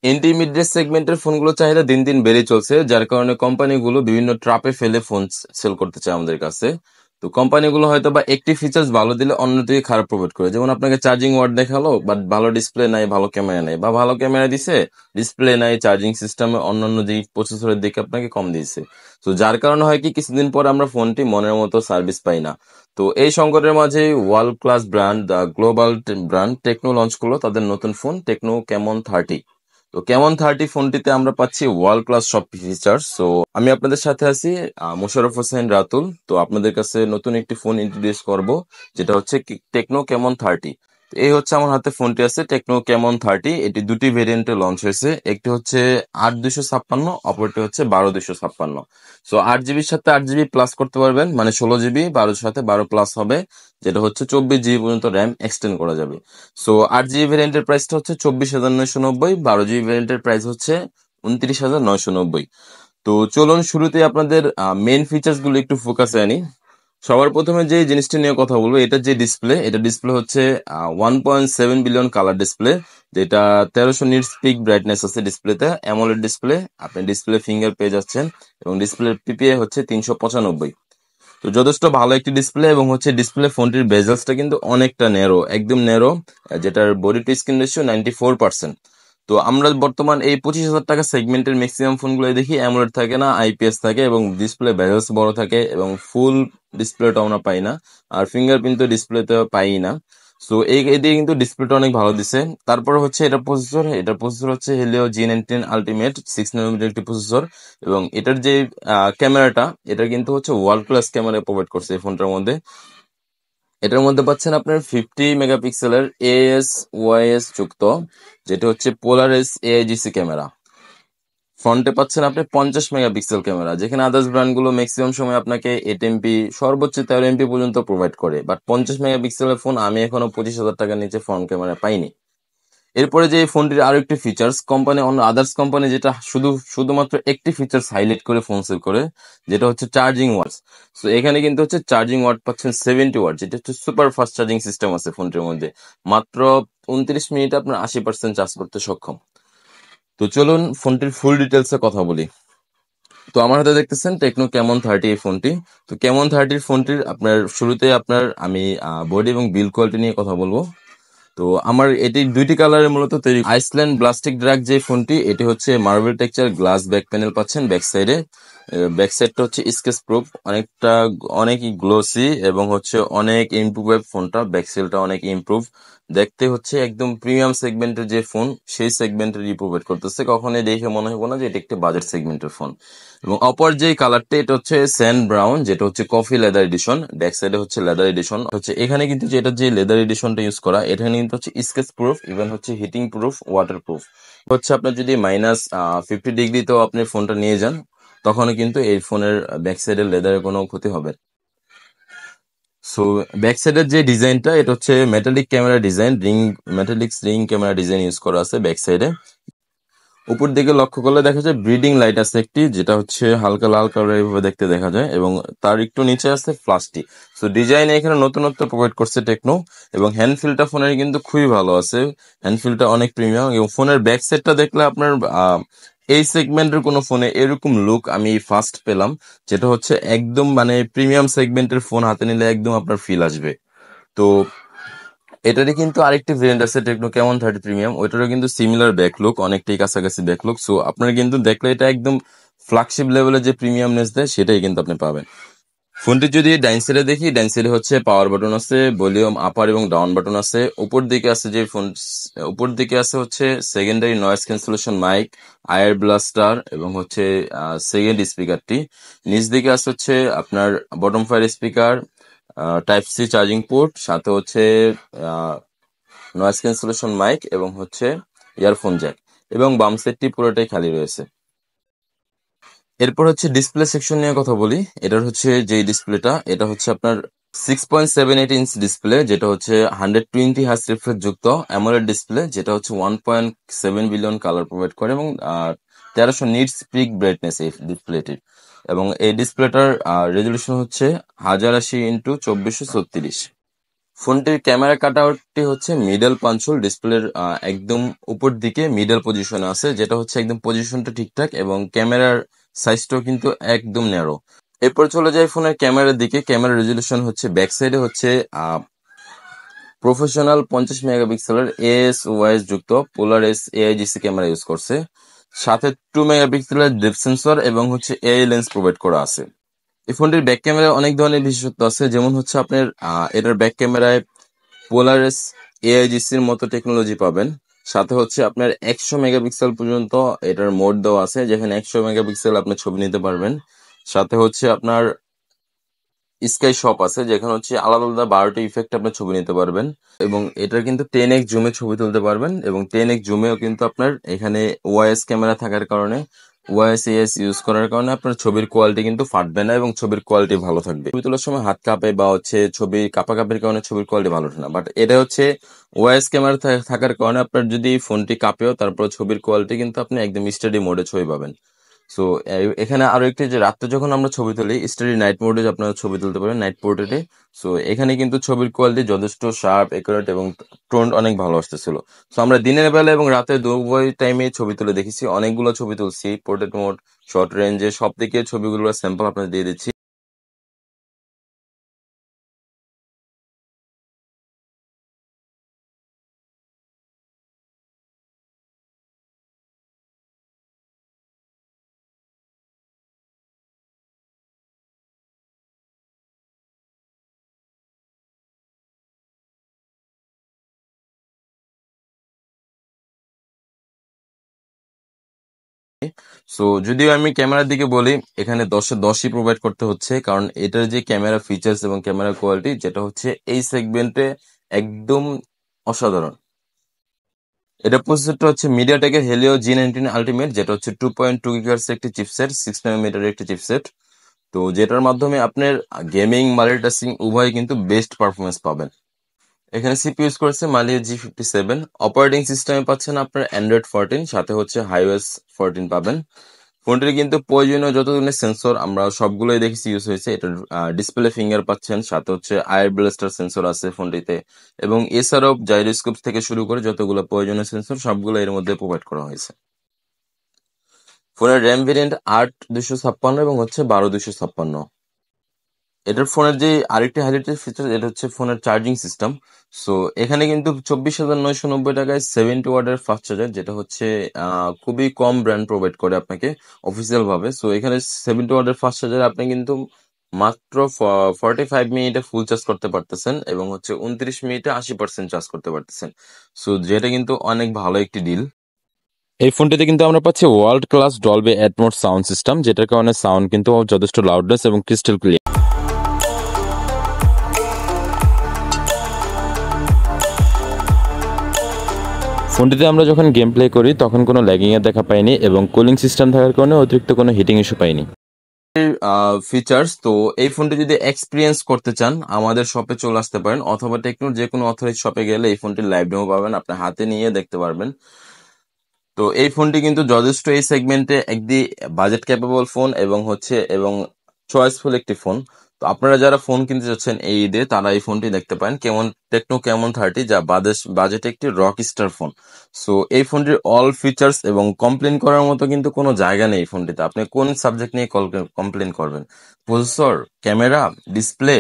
Intermediate সেগমেন্টের ফোনগুলো চাহিদা দিন দিন বেড়ে চলছে, যার কারণে কোম্পানিগুলো বিভিন্ন ট্রাপে ফেলে ফোন সেল করতে চায় আমাদের কাছে। তো কোম্পানিগুলো হয়তো বা একটি ফিচার্স ভালো দিলে অন্যদিকে খারাপ প্রোভাইড করে, যেমন আপনাকে চার্জিং ওয়াট দেখালো বাট ভালো ডিসপ্লে নাই, ভালো ক্যামেরা নাই, বা ভালো ক্যামেরা দিছে ডিসপ্লে নাই, চার্জিং সিস্টেমে অন্যান্য যে প্রসেসরের দিকে আপনাকে কম দিয়েছে। তো যার কারণে হয় কি, কিছুদিন পর আমরা ফোনটি মনের মতো সার্ভিস পাই না। তো এই সংকটের মাঝে world class brand the global brand Tecno launch করলো তাদের নতুন ফোন টেকনো ক্যামন 30। তো কেমন 30 ফোনটিতে আমরা পাচ্ছি ওয়ার্ল্ড ক্লাস সব ফিচার্স। তো আমি আপনাদের সাথে আছি মোশাররফ হোসেন রাতুল। তো আপনাদের কাছে নতুন একটি ফোন ইন্ট্রোডিউস করব, যেটা হচ্ছে টেকনো ক্যামন 30। এই হচ্ছে আমার হাতে ফোনটি আছে, টেকনো ক্যামন 30। এটি দুটি ভেরিয়েন্টে লঞ্চ হয়েছে, একটি হচ্ছে 8256, অপরটি হচ্ছে 12256। সো 8 জিবির সাথে 8 জিবি প্লাস করতে পারবেন, মানে 16 জিবি, 12 সাথে 12 প্লাস হবে, যেটা হচ্ছে 24 জিবি পর্যন্ত র্যাম এক্সটেন্ড করা যাবে। সো 8 জিবি ভ্যারিয়েন্টের প্রাইসটা হচ্ছে 24,990, 12 জিবি ভ্যারিয়েন্টের প্রাইস হচ্ছে 29,990। তো চলুন শুরুতে আপনাদের মেন ফিচার্স গুলো একটু ফোকাসে আনি। সবার প্রথমে যে জিনিসটা নিয়ে কথা বলবো, এটা যে ডিসপ্লে, এটা ডিসপ্লে হচ্ছে 1.7 বিলিয়ন কালার ডিসপ্লে, যেটা 1300 নিটস পিক ব্রাইটনেস আছে ডিসপ্লেতে, অ্যামোলেড ডিসপ্লে। আপনি ডিসপ্লে ফিঙ্গার পেয়ে যাচ্ছেন এবং ডিসপ্লে পিপিআই হচ্ছে 395। তো যথেষ্ট ভালো একটি ডিসপ্লে, এবং হচ্ছে ডিসপ্লে ফোনটির বেজেলসটা কিন্তু অনেকটা ন্যারো, একদম ন্যারো, যেটার বডি টু স্ক্রিন রেশিও 94%। তো আমরা বর্তমান এই 25,000 টাকা সেগমেন্টের ম্যাক্সিমাম ফোনগুলো দেখি অ্যামোলেড থাকে না, আইপিএস থাকে, এবং ডিসপ্লে বেজেলস বড় থাকে, এবং ফুল ডিসপ্লেটা আমরা পাই না, আর ফিঙ্গারপ্রিন্ট তো ডিসপ্লেতে পাই না। সো এদিকে কিন্তু ডিসপ্লেটা অনেক ভালো দিছে। তারপর হচ্ছে এটা প্রসেসর হচ্ছে হেলিও G19 আলটিমেট 6 nm একটি প্রসেসর, এবং এটার যে ক্যামেরাটা, এটা কিন্তু হচ্ছে ওয়ার্ল্ড ক্লাস ক্যামেরা প্রোভাইড করছে এই ফোনটার মধ্যে। এটার মধ্যে পাচ্ছেন আপনার 50 মেগাপিক্সেলের এএস ওআইএস যুক্ত, যেটা হচ্ছে পোলারিস এআইজিসি ক্যামেরা। ফ্রন্টে পাচ্ছেন আপনি 50 মেগাপিক্সেল ক্যামেরা, যেখানে আদার্স ব্র্যান্ড গুলো ম্যাক্সিমাম সময় আপনাকে 8 এমপি, সর্বোচ্চ 13 এমপি পর্যন্ত প্রোভাইড করে, বাট 50 মেগাপিক্সেলের ফোন আমি এখনো 25,000 টাকার নিচে ফ্রন্ট ক্যামেরা পাইনি। এরপরে যে এই ফোনটির আরো একটি ফিচার্স, কোম্পানি অন্য আদার্স কোম্পানি যেটা শুধুমাত্র একটি ফিচার্স হাইলাইট করে ফোন সেল করে, যেটা হচ্ছে চার্জিং ওয়াট। সো এখানে কিন্তু হচ্ছে চার্জিং ওয়াট পাচ্ছেন 70 ওয়াট, যেটা হচ্ছে সুপার ফাস্ট চার্জিং সিস্টেম আছে ফোনটির মধ্যে। মাত্র 29 মিনিটে আপনার 80% চার্জ করতে সক্ষম। তো চলুন ফোনটির ফুল ডিটেলস এ কথা বলি। তো আমার হাতে দেখতেছেন টেকনো ক্যামন 30 এই ফোনটি। তো ক্যামন 30 ফোনটির আপনার শুরুতে আমি বডি এবং বিল্ড কোয়ালিটি নিয়ে কথা বলবো। তো আমার এটি দুইটি কালারে মূলত তৈরি। আইসল্যান্ড ব্লাস্টিক ড্রাগ যে ফোনটি, এটি হচ্ছে marble texture glass back panel পাচ্ছেন ব্যাক সাইডে। ব্যাক সাইডটা হচ্ছে স্কেচ প্রুফ, অনেকই গ্লোসি, এবং হচ্ছে অনেক ইমপ্রুভ ফোনটা, ব্যাক সেলটা অনেক ইমপ্রুভ। দেখতে হচ্ছে একদম প্রিমিয়াম সেগমেন্টের যে ফোন, সেই সেগমেন্টের প্রোভাইড করতেছে, কখনোই দেখে মনে হবে না যে এটা একটি বাজেট সেগমেন্টের ফোন। এবং অপর যে কালারটা, এটা হচ্ছে স্যান্ড ব্রাউন, যেটা হচ্ছে কফি লেদার এডিশন। ব্যাক সাইডে হচ্ছে লেদার এডিশন হচ্ছে, এখানে কিন্তু যেটা যে লেদার এডিশনটা ইউজ করা, এখানে কিন্তু হচ্ছে স্কেচ প্রুফ, ইভেন হচ্ছে হিটিং প্রুফ, ওয়াটার প্রুফ। হচ্ছে আপনার যদি -50 ডিগ্রিতেও আপনি ফোনটা নিয়ে যান, তখনও কিন্তু এই ফোনের ব্যাক সাইডের লেদারের কোনো ক্ষতি হবে না। সো ব্যাক সাইডের যে ডিজাইনটা, এটা হচ্ছে metallic camera design, metallic ring camera design use করা আছে ব্যাক সাইডে। উপর দিকে লক্ষ্য করলে দেখা যায় ব্রিডিং লাইট আছে একটি, যেটা হচ্ছে হালকা লাল কালার এইভাবে দেখতে দেখা যায়, এবং তার একটু নিচে আছে ফ্লাশটি। সো ডিজাইনে এখানে নতুনত্ব প্রোভাইড করছে টেকনো, এবং হ্যান্ডফিলটা ফোনের কিন্তু খুবই ভালো আছে। হ্যান্ডফিলটা অনেক প্রিমিয়াম, এবং ফোনের ব্যাক সাইডটা দেখলে আপনার এই সেগমেন্টের কোনো ফোনে এরকম লুক আমি ফার্স্ট পেলাম, যেটা হচ্ছে একদম মানে প্রিমিয়াম সেগমেন্টের ফোন হাতে নিলে একদম আপনার ফিল আসবে। তো এটারই কিন্তু আরেকটি ভেরিয়েন্ট আছে টেকনো ক্যামন 30 প্রিমিয়াম, ওইটারও কিন্তু সিমিলার ব্যাকলুক, অনেকটাই কাছাকাছি ব্যাকলুক। সো আপনার কিন্তু দেখলে এটা একদম ফ্ল্যাগশিপ লেভেলের যে প্রিমিয়ামনেস দেয়, সেটাই কিন্তু আপনি পাবেন। ফোনটি যদি ডাইন সাইডে দেখি, ডাইন সাইডে হচ্ছে পাওয়ার বাটন আছে, ভলিউম আপার এবং ডাউন বাটন আছে। উপর দিকে আছে হচ্ছে secondary noise cancellation mic, ear blaster, এবং হচ্ছে সেকেন্ড স্পিকারটি। নিচ দিকে আছে হচ্ছে আপনার bottom fire speaker, type C charging port, সাথে হচ্ছে নয়েজ ক্যান্সেলেশন মাইক, এবং হচ্ছে ইয়ারফোন জ্যাক, এবং বাম সাইডটি পুরোটাই খালি রয়েছে। এরপর হচ্ছে ডিসপ্লে সেকশন নিয়ে কথা বলি। এটার হচ্ছে যে ডিসপ্লেটা, এটা হচ্ছে আপনার 6.78 ইঞ্চ ডিসপ্লে, যেটা হচ্ছে 120 হার্জ রিফ্রেশ যুক্ত অ্যামোলেড ডিসপ্লে, যেটা হচ্ছে 1.7 বিলিয়ন কালার প্রোভাইড করে, এবং 1300 নিটস পিক ব্রাইটনেস এই ডিসপ্লেটির। এবং এই ডিসপ্লেটার রেজলিউশন হচ্ছে 1080 ইন্টু 2436। ফোনটির ক্যামেরা কাটআউটটি হচ্ছে মিডল পাঞ্চ হোল, ডিসপ্লের একদম উপর দিকে মিডল পজিশনে আছে, যেটা হচ্ছে একদম পজিশনটা ঠিকঠাক এবং ক্যামেরার সাইজটাও কিন্তু একদম ন্যারো। এরপর চলে যায় ফোনের ক্যামেরার দিকে। ক্যামেরা রেজলিউশন হচ্ছে ব্যাক সাইডে হচ্ছে প্রফেশনাল 50 মেগাপিক্সেলের এএস ওআইএস যুক্ত পোলার এআইজিসি ক্যামেরা ইউজ করছে, সাথে 2 মেগাপিক্সেলের ডেপথ সেন্সর এবং হচ্ছে এআই লেন্স প্রোভাইড করা আছে। এই ফোনটির ব্যাক ক্যামেরায় অনেক ধরনের বিশেষত্ব আছে, যেমন হচ্ছে আপনার এটার ব্যাক ক্যামেরায় পোলারেস এআইজিসির মতো টেকনোলজি পাবেন, সাথে হচ্ছে আপনার 100 মেগাপিক্সেল পর্যন্ত এটার মোড দেওয়া আছে, যেখানে 100 মেগাপিক্সেল আপনি ছবি নিতে পারবেন। সাথে হচ্ছে আপনার স্কাই শপ আছে, যেখানে হচ্ছে আলাদা আলাদা 12টি ইফেক্ট আপনি ছবি নিতে পারবেন এবং এটার কিন্তু 10x জুমে ছবি তুলতে পারবেন এবং 10x জুমেও কিন্তু আপনার এখানে ওআইএস ক্যামেরা থাকার কারণে, ওআইএস এএস ইউজ করার কারণে আপনার ছবির কোয়ালিটি কিন্তু ফাটবে না এবং ছবির কোয়ালিটি ভালো থাকবে। ছবি তোলার সময় হাত কাঁপে বা হচ্ছে ছবি কাঁপাকাঁপির কারণে ছবির কোয়ালিটি ভালো ওঠে না, বাট এটা হচ্ছে ওআইএস ক্যামেরা থাকার কারণে আপনার যদি ফোনটি কাঁপেও তারপর ছবির কোয়ালিটি কিন্তু আপনি একদম স্টেডি মোডে ছবি পাবেন। সো এখানে আরো একটি, যে রাত্রে যখন আমরা ছবি তুলি স্টাডি নাইট মোডে আপনারা ছবি তুলতে পারেন, নাইট পোর্ট্রেটে। সো এখানে কিন্তু ছবির কোয়ালিটি যথেষ্ট শার্প, একুরেট এবং টোন অনেক ভালো আসতেছিল। সো আমরা দিনের বেলা এবং রাতে উভয় টাইমে ছবি তুলে দেখেছি, অনেকগুলো ছবি তুলছি, পোর্ট্রেট মোড, শর্ট রেঞ্জে, সব দিকে ছবিগুলোর স্যাম্পল আপনাদের দিয়ে দিচ্ছি। সো যদিও আমি ক্যামেরার দিকে বলি, এখানে 10-এ 10ই প্রোভাইড করতে হচ্ছে, কারণ এটার যে ক্যামেরা ফিচার্স এবং ক্যামেরা কোয়ালিটি, যেটা হচ্ছে এই সেগমেন্টে একদম অসাধারণ। এটা প্রসেসরটা হচ্ছে মিডিয়াটেকের হেলিও G19 আলটিমেট, যেটা হচ্ছে 2.2 গিগাহার্টজ একটি চিপসেট, 6 nanometer একটি চিপসেট। তো যেটার মাধ্যমে আপনার গেমিং মাল্টিটাস্কিং উভয় কিন্তু বেস্ট পারফরমেন্স পাবেন। এখানে সিপি ইউজ করেছে মালিয়া G57। অপারেটিং সিস্টেমে পাচ্ছেন আপনার অ্যান্ড্রয়েড 14, সাথে হচ্ছে iOS 14 পাবেন। ফোনটির কিন্তু প্রয়োজনীয় যত ধরনের সেন্সর আমরা সবগুলোই দেখেছি ইউজ হয়েছে। এটার ডিসপ্লে ফিঙ্গার পাচ্ছেন, সাথে হচ্ছে আয়ার ব্লাস্টার সেন্সর আছে ফোনটিতে, এবং এছাড়াও জাইরোস্কোপ থেকে শুরু করে যতগুলো প্রয়োজনীয় সেন্সর সবগুলো এর মধ্যে প্রোভাইড করা হয়েছে। ফোনের র্যাম ভেরিয়েন্ট 8 256 এবং হচ্ছে 12 256। এটার ফোনের যে আরেকটি হাইলাইটেড ফিচার, এটা হচ্ছে ফোনের চার্জিং সিস্টেম। সো এখানে কিন্তু 24,990 টাকায় 70 ওয়াটের ফাস্ট চার্জার, যেটা হচ্ছে খুবই কম ব্র্যান্ড প্রোভাইড করে আপনাকে অফিসিয়াল ভাবে। সো এখানে 70 ওয়াটের ফাস্ট চার্জার আপনি কিন্তু মাত্র 45 মিনিটে ফুল চার্জ করতে পারতেছেন এবং হচ্ছে 29 মিনিটে 80% চার্জ করতে পারতেছেন। সো যেটা কিন্তু অনেক ভালো একটি ডিল। এই ফোনটিতে কিন্তু আমরা পাচ্ছি world class Dolby Atmos sound system, যেটার কারণে সাউন্ড কিন্তু যথেষ্ট লাউডনেস এবং ক্রিস্টাল ক্লিয়ার। ফোনটিতে আমরা যখন গেম প্লে করি তখন কোনো ল্যাগিং এর দেখা পাইনি এবং কুলিং সিস্টেম থাকার কারণে অতিরিক্ত কোনো হিটিং ইস্যু পাইনি। ফিচার্স তো, এই ফোনটি যদি এক্সপিরিয়েন্স করতে চান আমাদের শপে চলে আসতে পারেন, অথবা টেকনোর যে কোনো অথরাইজ শপে গেলে এই ফোনটির লাইভ ডেমো পাবেন, আপনার হাতে নিয়ে দেখতে পারবেন। তো এই ফোনটি কিন্তু যথেষ্ট এই সেগমেন্টে একদি বাজেট ক্যাপেবল ফোন এবং চয়েসফুল একটি ফোন। তো আপনারা যারা ফোন কিনতে চাচ্ছেন এই ঈদে, তারা এই ফোনটি দেখতে পারেন, টেকনো কেমন 30, যা বাজেটে একটি রক স্টার ফোন। সো এই ফোনটির অল ফিচার্স এবং কমপ্লেন করার মতো কিন্তু কোনো জায়গা নেই এই ফোনটিতে। আপনি কোন সাবজেক্ট নিয়ে কমপ্লেন করবেন? Processor, camera, display,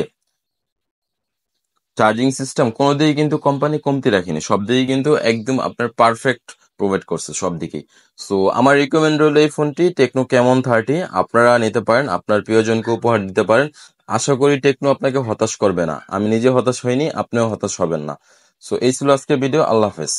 charging system, কোনো দিকেই কিন্তু কোম্পানি কমতি রাখেনি, সব দিকেই কিন্তু একদম আপনার পারফেক্ট প্রোভাইড করছে সব দিকেই। সো আমার রিকমেন্ড হলো এই ফোনটি টেকনো কেমন 30, আপনারা নিতে পারেন, আপনার প্রিয়জনকে উপহার দিতে পারেন। আশা করি টেকনো আপনাকে হতাশ করবে না, আমি নিজে হতাশ হইনি, আপনিও হতাশ হবেন না। সো এই ছিল আজকের ভিডিও। আল্লাহ হাফেজ।